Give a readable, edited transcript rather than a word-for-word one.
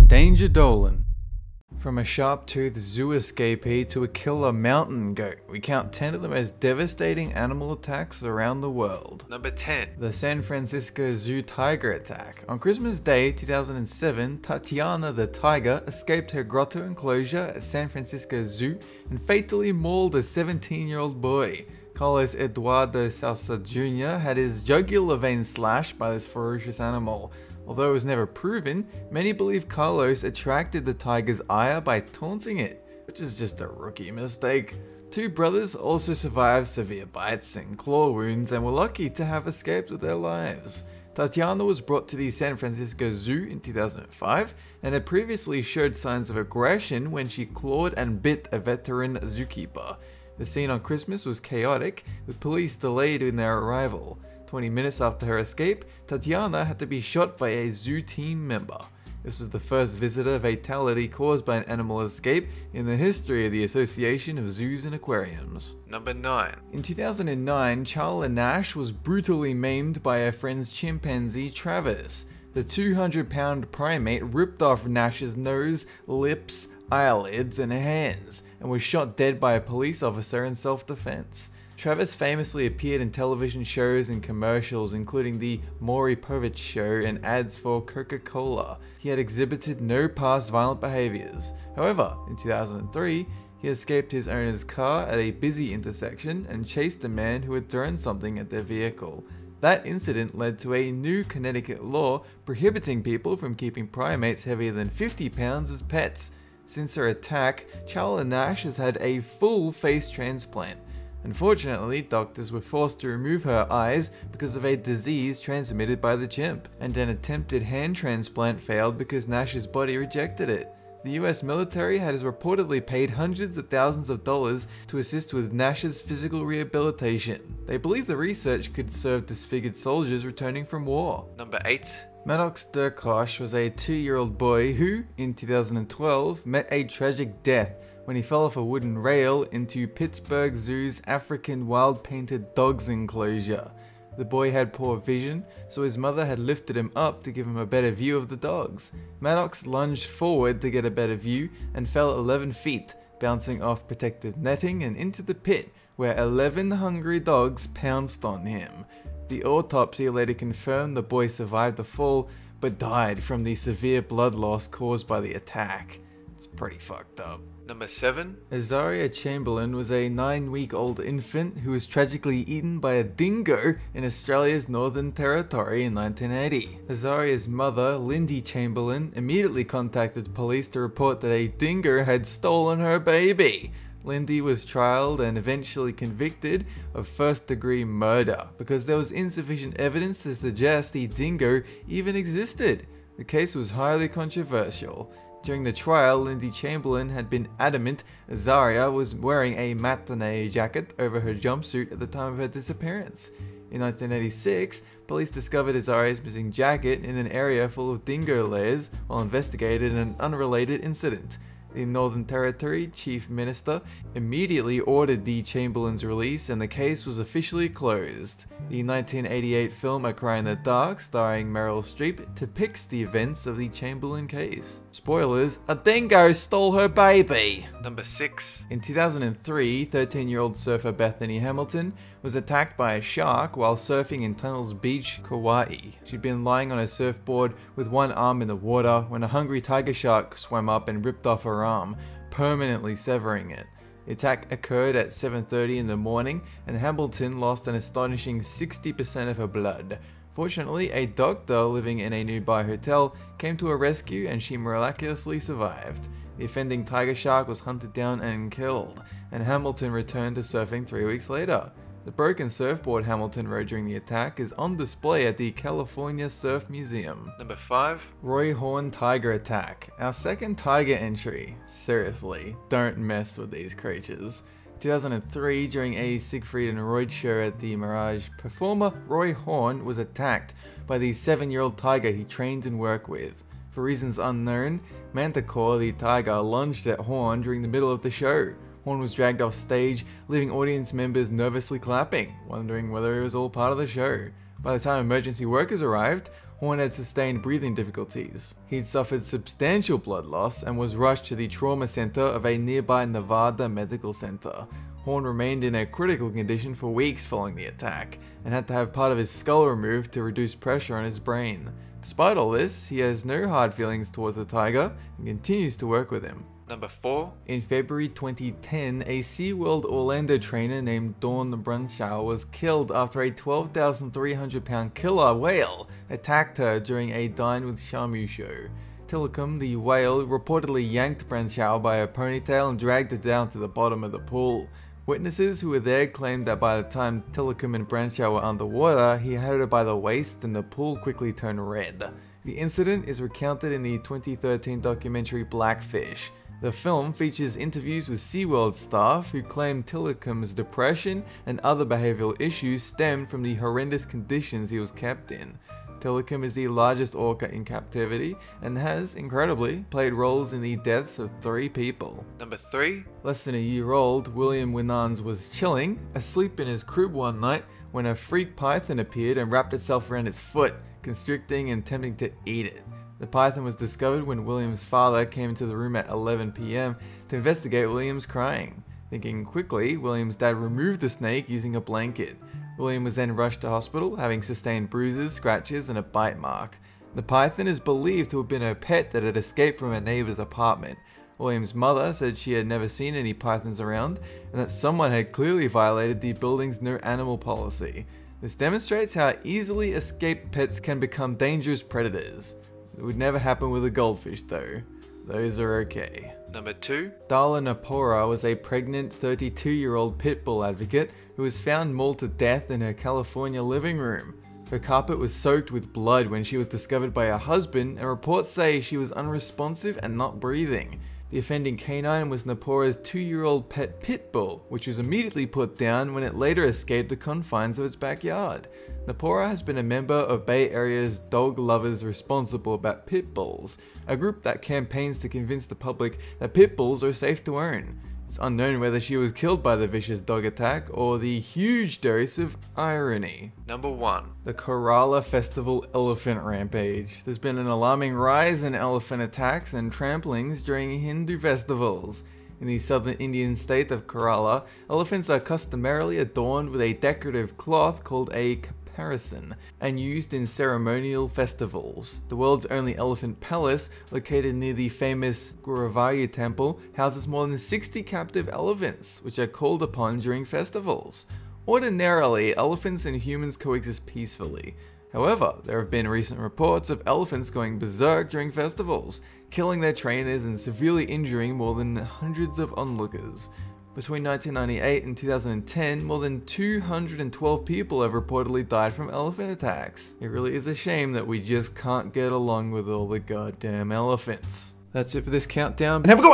Danger Dolan. From a sharp-toothed zoo escapee to a killer mountain goat, we count 10 of the most devastating animal attacks around the world. Number 10. The San Francisco Zoo tiger attack. On Christmas Day 2007, Tatiana the tiger escaped her grotto enclosure at San Francisco Zoo and fatally mauled a 17-year-old boy. Carlos Eduardo Salsa Jr. had his jugular vein slashed by this ferocious animal. Although it was never proven, many believe Carlos attracted the tiger's ire by taunting it, which is just a rookie mistake. Two brothers also survived severe bites and claw wounds and were lucky to have escaped with their lives. Tatiana was brought to the San Francisco Zoo in 2005 and had previously showed signs of aggression when she clawed and bit a veteran zookeeper. The scene on Christmas was chaotic, with police delayed in their arrival. 20 minutes after her escape, Tatiana had to be shot by a zoo team member. This was the first visitor fatality caused by an animal escape in the history of the Association of Zoos and Aquariums. Number 9. In 2009, Charla Nash was brutally maimed by her friend's chimpanzee Travis. The 200-pound primate ripped off Nash's nose, lips, eyelids, and hands, and was shot dead by a police officer in self-defense. Travis famously appeared in television shows and commercials, including the Maury Povich Show and ads for Coca-Cola. He had exhibited no past violent behaviors. However, in 2003, he escaped his owner's car at a busy intersection and chased a man who had thrown something at their vehicle. That incident led to a new Connecticut law prohibiting people from keeping primates heavier than 50 pounds as pets. Since her attack, Charla Nash has had a full face transplant. Unfortunately, doctors were forced to remove her eyes because of a disease transmitted by the chimp, and an attempted hand transplant failed because Nash's body rejected it. The US military has reportedly paid hundreds of thousands of dollars to assist with Nash's physical rehabilitation. They believe the research could serve disfigured soldiers returning from war. Number 8. Maddox Durkosh was a 2-year-old boy who, in 2012, met a tragic death when he fell off a wooden rail into Pittsburgh Zoo's African wild-painted dogs enclosure. The boy had poor vision, so his mother had lifted him up to give him a better view of the dogs. Maddox lunged forward to get a better view and fell 11 feet, bouncing off protective netting and into the pit, where 11 hungry dogs pounced on him. The autopsy later confirmed the boy survived the fall, but died from the severe blood loss caused by the attack. It's pretty fucked up. Number 7. Azaria Chamberlain was a 9-week-old infant who was tragically eaten by a dingo in Australia's Northern Territory in 1980. Azaria's mother, Lindy Chamberlain, immediately contacted police to report that a dingo had stolen her baby. Lindy was trialed and eventually convicted of first-degree murder because there was insufficient evidence to suggest the dingo even existed. The case was highly controversial. During the trial, Lindy Chamberlain had been adamant Azaria was wearing a matinee jacket over her jumpsuit at the time of her disappearance. In 1986, police discovered Azaria's missing jacket in an area full of dingo lairs while investigating an unrelated incident. The Northern Territory Chief Minister immediately ordered the Chamberlain's release and the case was officially closed. The 1988 film A Cry in the Dark, starring Meryl Streep, depicts the events of the Chamberlain case. Spoilers, a dingo stole her baby! Number 6. In 2003, 13-year-old surfer Bethany Hamilton was attacked by a shark while surfing in Tunnels Beach, Kauai. She'd been lying on a surfboard with one arm in the water when a hungry tiger shark swam up and ripped off her arm, permanently severing it. The attack occurred at 7:30 in the morning and Hamilton lost an astonishing 60% of her blood. Fortunately, a doctor living in a nearby hotel came to her rescue and she miraculously survived. The offending tiger shark was hunted down and killed, and Hamilton returned to surfing 3 weeks later. The broken surfboard Hamilton rode during the attack is on display at the California Surf Museum. Number 5. Roy Horn Tiger Attack. Our second tiger entry. Seriously, don't mess with these creatures. 2003, during a Siegfried and Roy show at the Mirage, performer Roy Horn was attacked by the 7-year-old tiger he trained and worked with. For reasons unknown, Manticore the tiger lunged at Horn during the middle of the show. Horn was dragged off stage, leaving audience members nervously clapping, wondering whether it was all part of the show. By the time emergency workers arrived, Horn had sustained breathing difficulties. He'd suffered substantial blood loss and was rushed to the trauma center of a nearby Nevada medical center. Horn remained in a critical condition for weeks following the attack, and had to have part of his skull removed to reduce pressure on his brain. Despite all this, he has no hard feelings towards the tiger and continues to work with him. Number 4. In February 2010, a SeaWorld Orlando trainer named Dawn Brunshaw was killed after a 12,300 pound killer whale attacked her during a Dine with Shamu show. Tilikum, the whale, reportedly yanked Brunshaw by her ponytail and dragged her down to the bottom of the pool. Witnesses who were there claimed that by the time Tilikum and Brunshaw were underwater, he had her by the waist and the pool quickly turned red. The incident is recounted in the 2013 documentary Blackfish. The film features interviews with SeaWorld staff who claim Tilikum's depression and other behavioral issues stemmed from the horrendous conditions he was kept in. Tilikum is the largest orca in captivity and has, incredibly, played roles in the deaths of 3 people. Number 3. Less than a year old, William Winans was chilling, asleep in his crib one night when a freak python appeared and wrapped itself around its foot, constricting and attempting to eat it. The python was discovered when William's father came into the room at 11 PM to investigate William's crying. Thinking quickly, William's dad removed the snake using a blanket. William was then rushed to hospital, having sustained bruises, scratches, and a bite mark. The python is believed to have been a pet that had escaped from a neighbor's apartment. William's mother said she had never seen any pythons around, and that someone had clearly violated the building's no animal policy. This demonstrates how easily escaped pets can become dangerous predators. It would never happen with a goldfish though. Those are okay. Number 2. Darla Napora was a pregnant 32-year-old pit bull advocate who was found mauled to death in her California living room. Her carpet was soaked with blood when she was discovered by her husband, and reports say she was unresponsive and not breathing. The offending canine was Napora's 2-year-old pet pit bull, which was immediately put down when it later escaped the confines of its backyard. Napora has been a member of Bay Area's Dog Lovers Responsible About Pit Bulls, a group that campaigns to convince the public that pit bulls are safe to own. It's unknown whether she was killed by the vicious dog attack or the huge dose of irony. Number 1. The Kerala Festival Elephant Rampage. There's been an alarming rise in elephant attacks and tramplings during Hindu festivals. In the southern Indian state of Kerala, elephants are customarily adorned with a decorative cloth called a caparison and used in ceremonial festivals. The world's only elephant palace, located near the famous Guruvayur temple, houses more than 60 captive elephants, which are called upon during festivals. Ordinarily, elephants and humans coexist peacefully. However, there have been recent reports of elephants going berserk during festivals, killing their trainers and severely injuring more than hundreds of onlookers. Between 1998 and 2010, more than 212 people have reportedly died from elephant attacks. It really is a shame that we just can't get along with all the goddamn elephants. That's it for this countdown, and have a good one!